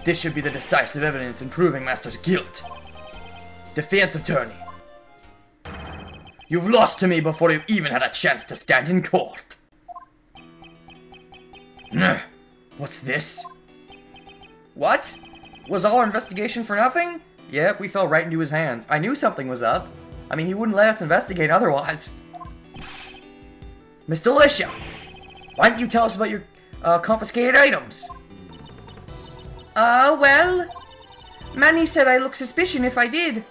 This should be the decisive evidence in proving Master's guilt. Defense attorney. You've lost to me before you even had a chance to stand in court. What's this? What? Was all our investigation for nothing? Yep, we fell right into his hands. I knew something was up. I mean, he wouldn't let us investigate otherwise. Miss Delicia, why didn't you tell us about your confiscated items? Well, Manny said I look suspicious if I did.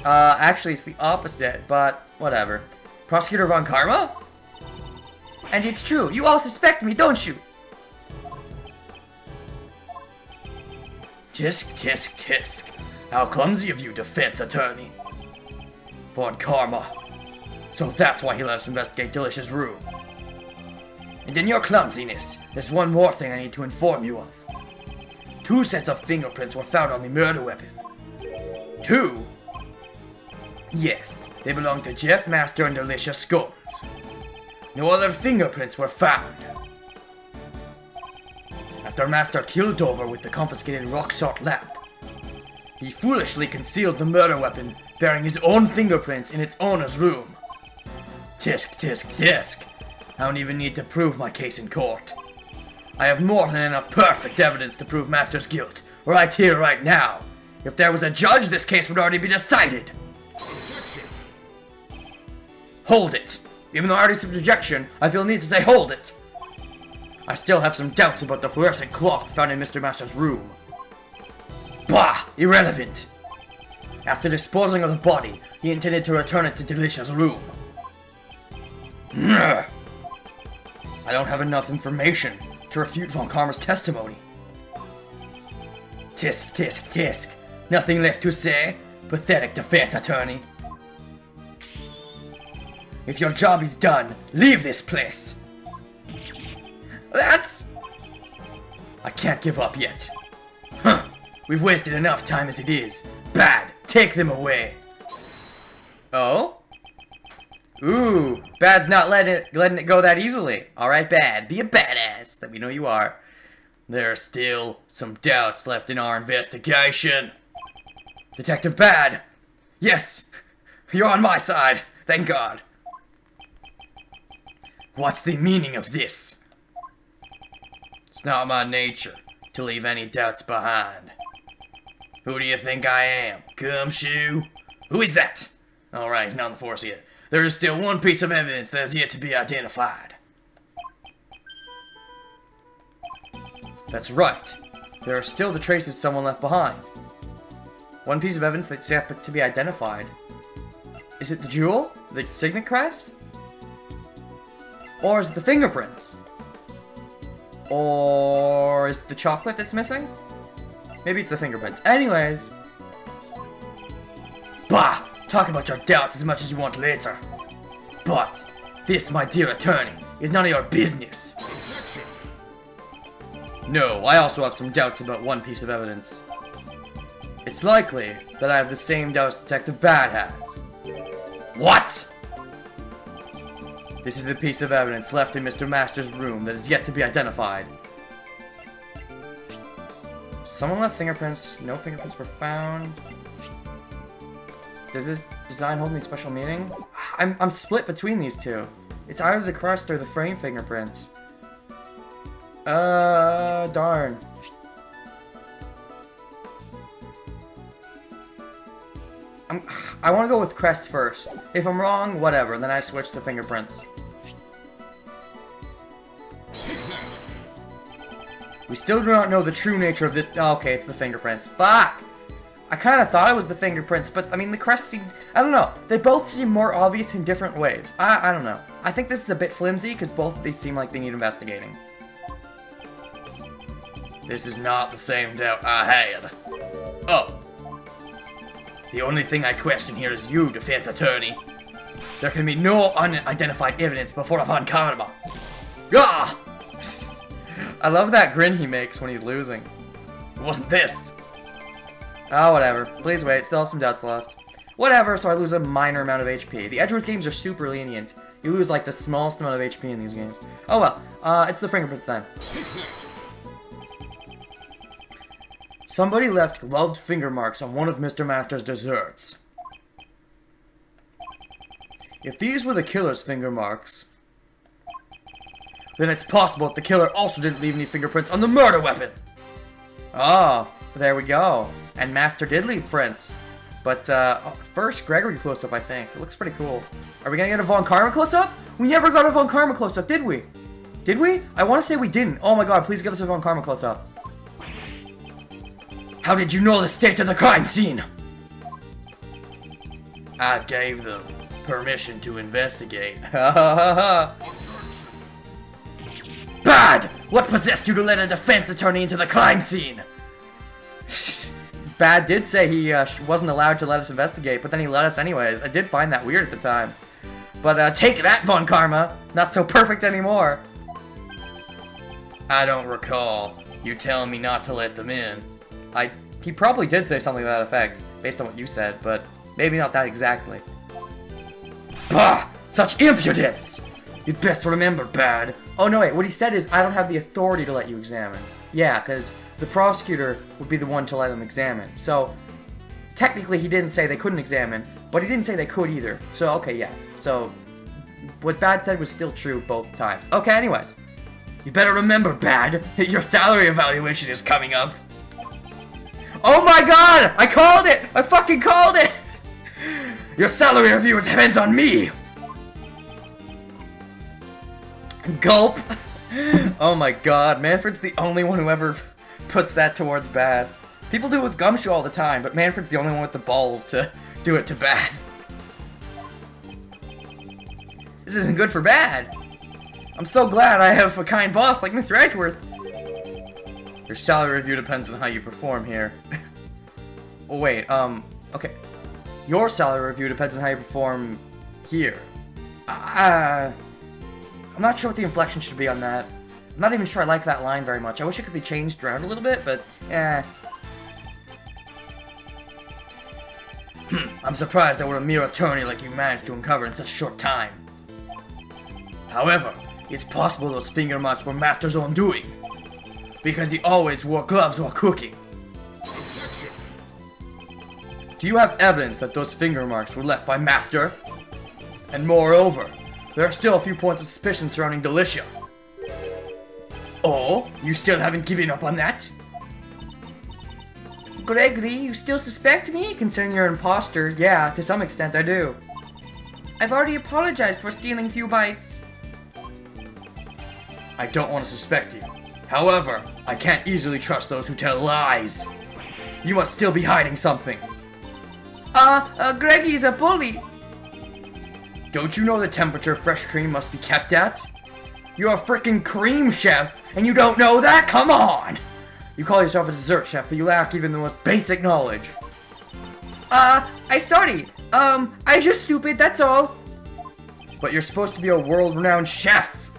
Actually, it's the opposite, but whatever. Prosecutor Von Karma? And it's true, you all suspect me, don't you? Tisk, tisk, tisk. How clumsy of you, defense attorney. Von Karma. So that's why he let us investigate Delicia's room. And in your clumsiness, there's one more thing I need to inform you of. 2 sets of fingerprints were found on the murder weapon. 2? Yes, they belong to Jeff Master and Delicia Scones. No other fingerprints were found. After Master killed Dover with the confiscated rock-salt lamp, he foolishly concealed the murder weapon bearing his own fingerprints in its owner's room. Tisk, tisk, tisk. I don't even need to prove my case in court. I have more than enough perfect evidence to prove Master's guilt, right here, right now. If there was a judge, this case would already be decided. Objection. Hold it. Even though I already said objection, I feel the need to say hold it. I still have some doubts about the fluorescent cloth found in Mr. Master's room. Bah! Irrelevant. After disposing of the body, he intended to return it to Delicia's room. I don't have enough information to refute Von Karma's testimony. Tisk, tisk, tisk. Nothing left to say? Pathetic defense attorney. If your job is done, leave this place. That's... I can't give up yet. Huh. We've wasted enough time as it is. Bad. Take them away. Oh? Ooh, Bad's not letting it go that easily. Alright, Bad, be a badass. Let me know you are. There are still some doubts left in our investigation. Detective Bad! Yes! You're on my side, thank God. What's the meaning of this? It's not my nature to leave any doubts behind. Who do you think I am? Gumshoe? Who is that? Alright, he's not on the force yet. There is still one piece of evidence that has yet to be identified. That's right. There are still the traces someone left behind. One piece of evidence that's yet to be identified. Is it the jewel? The signet crest? Or is it the fingerprints? Or is it the chocolate that's missing? Maybe it's the fingerprints. Anyways. Bah! Talk about your doubts as much as you want later. But this, my dear attorney, is none of your business. Objection. No, I also have some doubts about one piece of evidence. It's likely that I have the same doubts Detective Bad has. What? This is the piece of evidence left in Mr. Master's room that is yet to be identified. Someone left fingerprints. No fingerprints were found. Does this design hold any special meaning? I'm split between these two. It's either the crest or the frame fingerprints. Darn. I want to go with crest first. If I'm wrong, whatever. Then I switch to fingerprints. We still do not know the true nature of this. Oh, okay, it's the fingerprints. Fuck! I kind of thought it was the fingerprints, but I mean, the crest seemed. I don't know. They both seem more obvious in different ways. I don't know. I think this is a bit flimsy because both of these seem like they need investigating. This is not the same doubt I had. Oh. The only thing I question here is you, defense attorney. There can be no unidentified evidence before a Von Karma. Ah! I love that grin he makes when he's losing. It wasn't this. Oh, whatever. Please wait, still have some doubts left. Whatever, so I lose a minor amount of HP. The Edgeworth games are super lenient. You lose like the smallest amount of HP in these games. Oh well, it's the fingerprints then. Somebody left gloved finger marks on one of Mr. Master's desserts. If these were the killer's finger marks, then it's possible that the killer also didn't leave any fingerprints on the murder weapon. Oh, there we go. And Master did leave prints. But, first, Gregory close-up, I think. It looks pretty cool. Are we gonna get a Von Karma close-up? We never got a Von Karma close-up, did we? Did we? I want to say we didn't. Oh my god, please give us a Von Karma close-up. How did you know the state of the crime scene? I gave them permission to investigate. Bad! What possessed you to let a defense attorney into the crime scene? Bad did say he wasn't allowed to let us investigate, but then he let us anyways. I did find that weird at the time. But take that, Von Karma. Not so perfect anymore. I don't recall you telling me not to let them in. He probably did say something to that effect, based on what you said, but maybe not that exactly. Bah! Such impudence! You'd best remember, Bad. Oh no, wait, what he said is, I don't have the authority to let you examine. Yeah, because the prosecutor would be the one to let them examine. So, technically he didn't say they couldn't examine, but he didn't say they could either. So, okay, yeah. So, what Bad said was still true both times. Okay, anyways. You better remember, Bad, your salary evaluation is coming up. Oh my god! I called it! I fucking called it! Your salary review depends on me! Gulp! Oh my god, Manfred's the only one who ever puts that towards Bad. People do it with Gumshoe all the time, but Manfred's the only one with the balls to do it to Bad. This isn't good for Bad. I'm so glad I have a kind boss like Mr. Edgeworth. Your salary review depends on how you perform here. Oh wait, okay. Your salary review depends on how you perform here. I'm not sure what the inflection should be on that. I'm not even sure I like that line very much. I wish it could be changed around a little bit, but I'm surprised that what a mere attorney like you managed to uncover in such a short time. However, it's possible those finger marks were Master's own doing, because he always wore gloves while cooking. Objection. Do you have evidence that those finger marks were left by Master? And moreover, there are still a few points of suspicion surrounding Delicia. Oh, you still haven't given up on that? Gregory, you still suspect me? Considering you're an imposter, yeah, to some extent I do. I've already apologized for stealing a few bites. I don't want to suspect you. However, I can't easily trust those who tell lies. You must still be hiding something. Greggy's a bully. Don't you know the temperature fresh cream must be kept at? You're a frickin' cream chef, and you don't know that? Come on! You call yourself a dessert chef, but you lack even the most basic knowledge. I sorry. I just stupid, that's all. But you're supposed to be a world-renowned chef.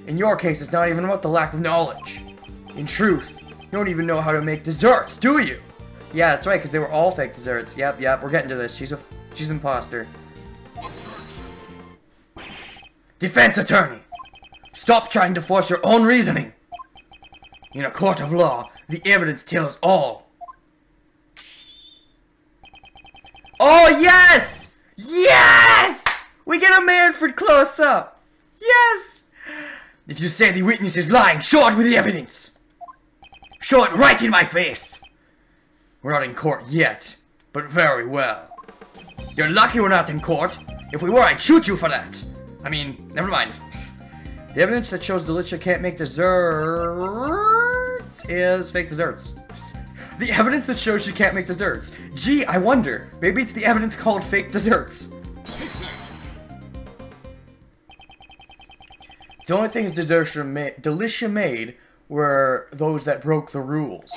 In your case, it's not even about the lack of knowledge. In truth, you don't even know how to make desserts, do you? Yeah, that's right, because they were all fake desserts. Yep, we're getting to this. She's an imposter. Defense attorney! Stop trying to force your own reasoning! In a court of law, the evidence tells all. Oh, yes! Yes! We get a Manfred close-up! Yes! If you say the witness is lying, show it with the evidence! Show it right in my face! We're not in court yet, but very well. You're lucky we're not in court. If we were, I'd shoot you for that. I mean, never mind. The evidence that shows Delicia can't make desserts is fake desserts. The evidence that shows she can't make desserts. Gee, I wonder. Maybe it's the evidence called fake desserts. The only things Delicia made were those that broke the rules.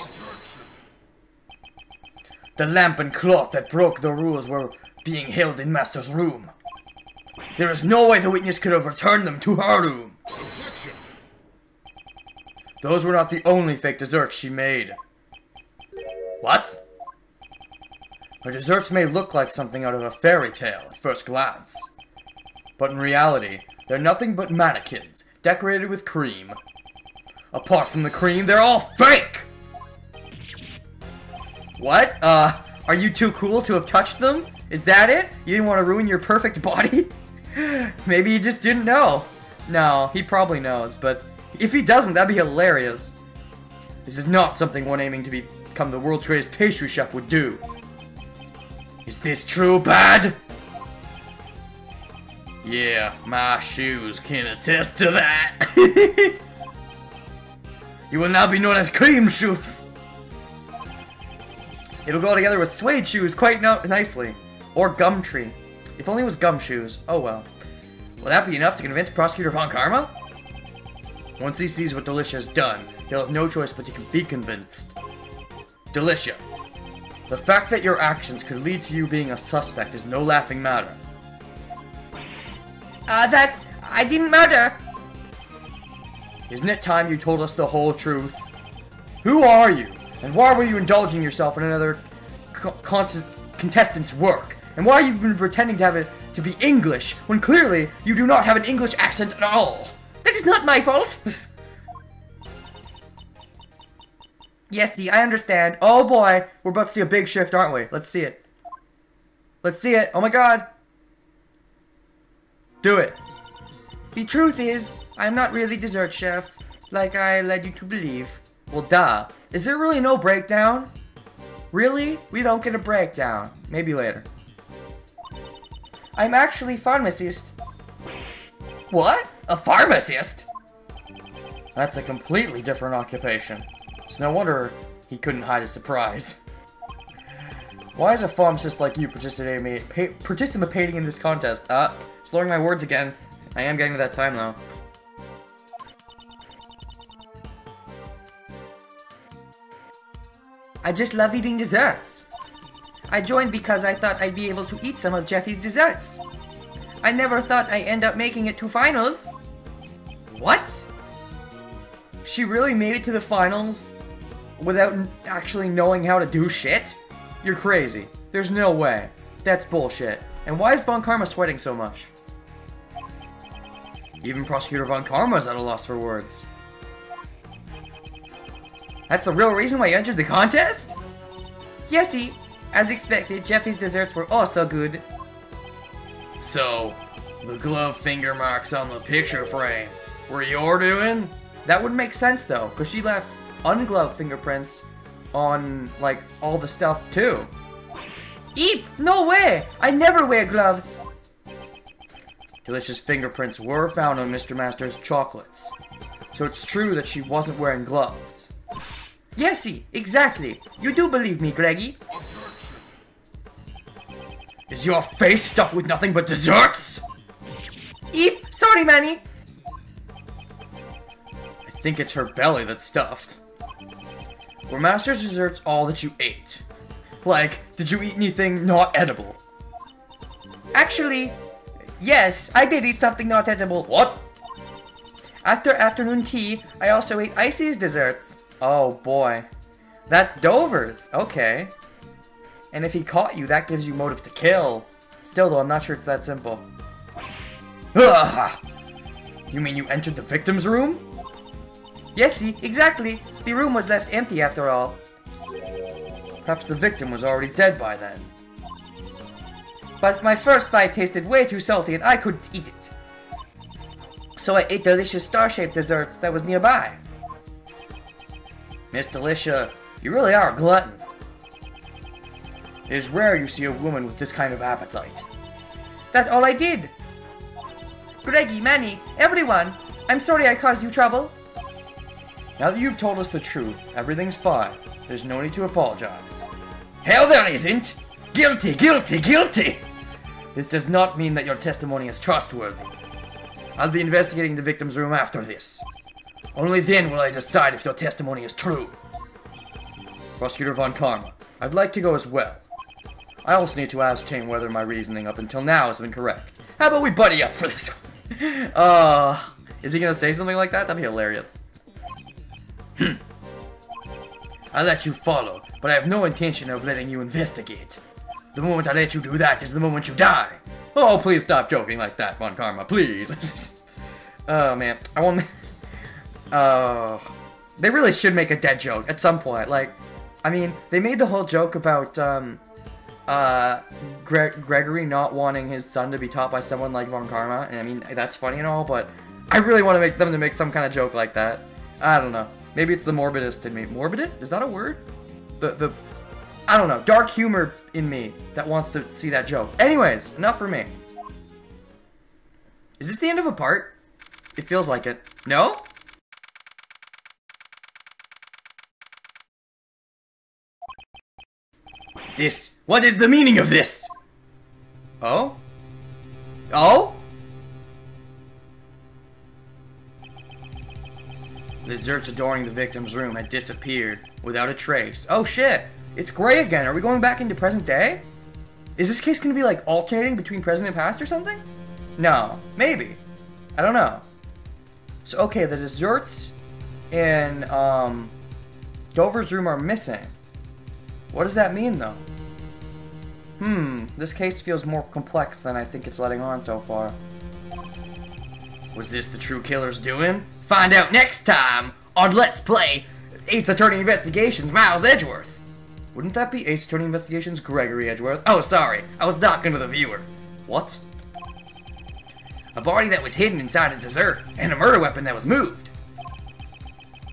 The lamp and cloth that broke the rules were being held in Master's room. There is no way the witness could have returned them to her room. Objection. Those were not the only fake desserts she made. What? Her desserts may look like something out of a fairy tale at first glance. But in reality, they're nothing but mannequins, decorated with cream. Apart from the cream, they're all fake! What? Are you too cool to have touched them? Is that it? You didn't want to ruin your perfect body? Maybe he just didn't know. No, he probably knows, but if he doesn't, that'd be hilarious. This is not something one aiming to become the world's greatest pastry chef would do. Is this true, Bad? Yeah, my shoes can attest to that. You will now be known as cream shoes. It'll go together with suede shoes quite nicely. Or gum tree. If only it was gum shoes. Oh well. Will that be enough to convince Prosecutor Von Karma? Once he sees what Delicia has done, he'll have no choice but to be convinced. Delicia, the fact that your actions could lead to you being a suspect is no laughing matter. I didn't murder. Isn't it time you told us the whole truth? Who are you? And why were you indulging yourself in another contestant's work? And why have you been pretending to have it to be English, when clearly you do not have an English accent at all? That is not my fault. Yes, see, I understand. Oh boy, we're about to see a big shift, aren't we? Let's see it. Let's see it. Oh my god. Do it. The truth is, I'm not really dessert chef, like I led you to believe. Well, duh. Is there really no breakdown? Really? We don't get a breakdown. Maybe later. I'm actually pharmacist. What? A pharmacist? That's a completely different occupation. It's no wonder he couldn't hide his surprise. Why is a pharmacist like you participating in this contest? Slurring my words again. I am getting to that time though. I just love eating desserts. I joined because I thought I'd be able to eat some of Jeffy's desserts. I never thought I'd end up making it to finals. What? She really made it to the finals without actually knowing how to do shit? You're crazy. There's no way. That's bullshit. And why is Von Karma sweating so much? Even Prosecutor Von Karma is at a loss for words. That's the real reason why you entered the contest? Yesy. As expected, Jeffy's desserts were also good. So, the glove finger marks on the picture frame were your doing? That would make sense though, because she left ungloved fingerprints on, like, all the stuff too. Eep! No way! I never wear gloves! Delicious fingerprints were found on Mr. Master's chocolates. So it's true that she wasn't wearing gloves. Yesy, exactly. You do believe me, Greggy. Is your face stuffed with nothing but desserts? Eep! Sorry, Manny! I think it's her belly that's stuffed. Were Master's desserts all that you ate? Like, did you eat anything not edible? Actually, yes, I did eat something not edible. What? After afternoon tea, I also ate Icy's desserts. Oh boy. That's Dover's. Okay. And if he caught you, that gives you motive to kill. Still though, I'm not sure it's that simple. Ugh! You mean you entered the victim's room? Yesy, exactly. The room was left empty after all. Perhaps the victim was already dead by then. But my first bite tasted way too salty and I couldn't eat it. So I ate delicious star-shaped desserts that was nearby. Miss Delicia, you really are a glutton. It is rare you see a woman with this kind of appetite. That's all I did. Greggy, Manny, everyone, I'm sorry I caused you trouble. Now that you've told us the truth, everything's fine. There's no need to apologize. Hell there isn't! Guilty, guilty, guilty! This does not mean that your testimony is trustworthy. I'll be investigating the victim's room after this. Only then will I decide if your testimony is true. Prosecutor Von Karma, I'd like to go as well. I also need to ascertain whether my reasoning up until now has been correct. How about we buddy up for this one? Is he gonna say something like that? That'd be hilarious. I let you follow, but I have no intention of letting you investigate. The moment I let you do that is the moment you die. Oh, please stop joking like that, Von Karma, please. Oh, man. I want... they really should make a dead joke at some point. Like, I mean, they made the whole joke about, Gregory not wanting his son to be taught by someone like Von Karma, and I mean, that's funny and all, but I really want to make them to make some kind of joke like that. I don't know. Maybe it's the morbidist in me. Morbidist? Is that a word? I don't know. Dark humor in me that wants to see that joke. Anyways, enough for me. Is this the end of a part? It feels like it. No? What is the meaning of this? Oh? Oh? The desserts adorning the victim's room had disappeared without a trace. Oh shit! It's gray again. Are we going back into present day? Is this case gonna be like alternating between present and past or something? No. Maybe. I don't know. So okay, the desserts in Dover's room are missing. What does that mean though? This case feels more complex than I think it's letting on so far. Was this the true killer's doing? Find out next time on Let's Play Ace Attorney Investigations Miles Edgeworth. Wouldn't that be Ace Attorney Investigations Gregory Edgeworth? Oh, sorry. I was talking to the viewer. What? A body that was hidden inside a dessert and a murder weapon that was moved.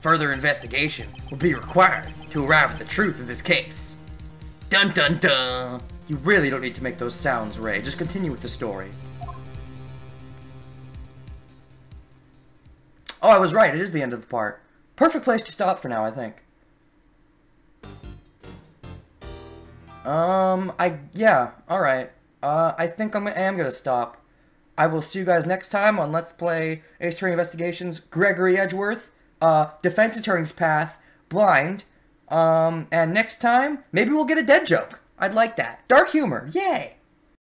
Further investigation will be required to arrive at the truth of this case. Dun dun dun. You really don't need to make those sounds, Ray. Just continue with the story. Oh, I was right. It is the end of the part. Perfect place to stop for now, I think. Yeah, alright. I think I am gonna stop. I will see you guys next time on Let's Play Ace Attorney Investigations Gregory Edgeworth, Defense Attorney's Path, Blind, and next time, maybe we'll get a dead joke. I'd like that. Dark humor, yay!